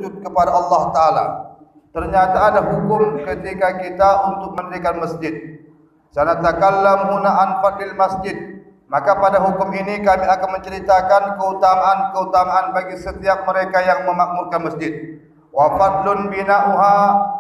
bersujud kepada Allah Ta'ala. Ternyata ada hukum ketika kita untuk mendirikan masjid. Sanatakallam huna an fadlil masjid. Maka pada hukum ini kami akan menceritakan keutamaan bagi setiap mereka yang memakmurkan masjid. Wa fadlun bina'uha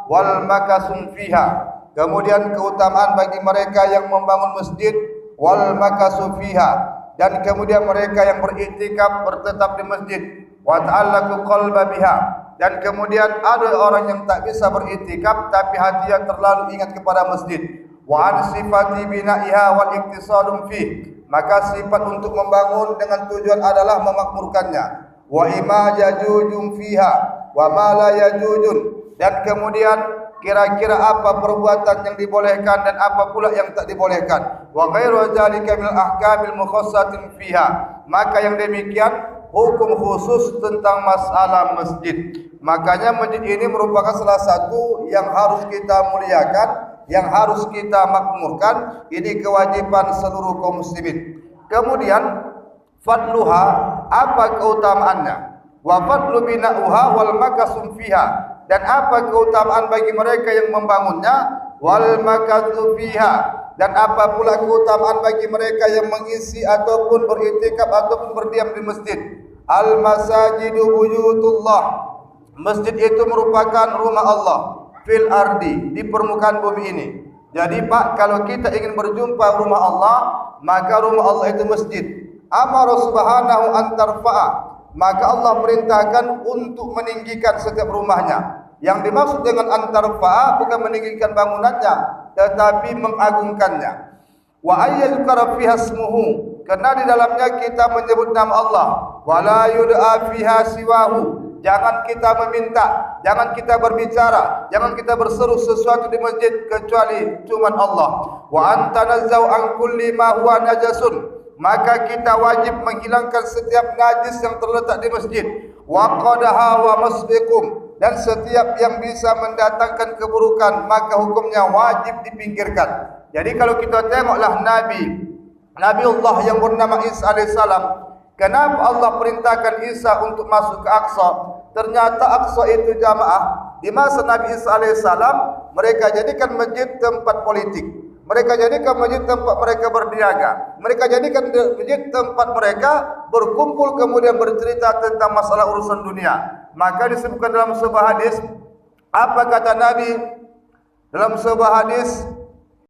wal makasun fiha. Kemudian keutamaan bagi mereka yang membangun masjid wal makasun fiha, dan kemudian mereka yang beriktikaf bertetap di masjid. Wa ta'allaqu qalba biha, dan kemudian ada orang yang tak bisa beriktikaf tapi hatinya terlalu ingat kepada masjid. Wa an sifati bina'iha wal iktisadum fi, maka sifat untuk membangun dengan tujuan adalah memakmurkannya. Wa ima yajujum fiha wa ma la yajujun, dan kemudian kira-kira apa perbuatan yang dibolehkan dan apa pula yang tak dibolehkan. Wa ghairu dzalika min ahkamil mukhassatin fiha, maka yang demikian hukum khusus tentang masalah masjid. Makanya masjid ini merupakan salah satu yang harus kita muliakan, yang harus kita makmurkan. Ini kewajiban seluruh kaum muslimin. Kemudian fadluha, apa keutamaannya? Wa fadlu bina'uha wal makasum fiha, dan apa keutamaan bagi mereka yang membangunnya? Wal makasum fiha, dan apa pula keutamaan bagi mereka yang mengisi ataupun beriktikaf ataupun berdiam di masjid. Al masajidu buyutullah, masjid itu merupakan rumah Allah fil ardi, di permukaan bumi ini. Jadi Pak, kalau kita ingin berjumpa rumah Allah, maka rumah Allah itu masjid. Amara subhanahu an tarfa'a, maka Allah perintahkan untuk meninggikan setiap rumahnya. Yang dimaksud dengan an tarfa'a bukan meninggikan bangunannya, tetapi mengagungkannya. Wa ayyuzkara fiha ismuhu, karena di dalamnya kita menyebut nama Allah. Wa la yud'a fiha siwahu, jangan kita meminta, jangan kita berbicara, jangan kita berseru sesuatu di masjid kecuali cuma Allah. Wa antanazzau an kulli ma huwa najasun, maka kita wajib menghilangkan setiap najis yang terletak di masjid. Wa qadaha wa masbiqum, dan setiap yang bisa mendatangkan keburukan maka hukumnya wajib dipinggirkan. Jadi kalau kita tengoklah Nabiullah yang bernama Isa alaihissalam, kenapa Allah perintahkan Isa untuk masuk ke Aqsa? Ternyata Aqsa itu jamaah. Di masa Nabi Isa alaihissalam, mereka jadikan masjid tempat politik. Mereka jadikan masjid tempat mereka berniaga. Mereka jadikan masjid tempat mereka berkumpul kemudian bercerita tentang masalah urusan dunia. Maka disebutkan dalam sebuah hadis, apa kata Nabi dalam sebuah hadis?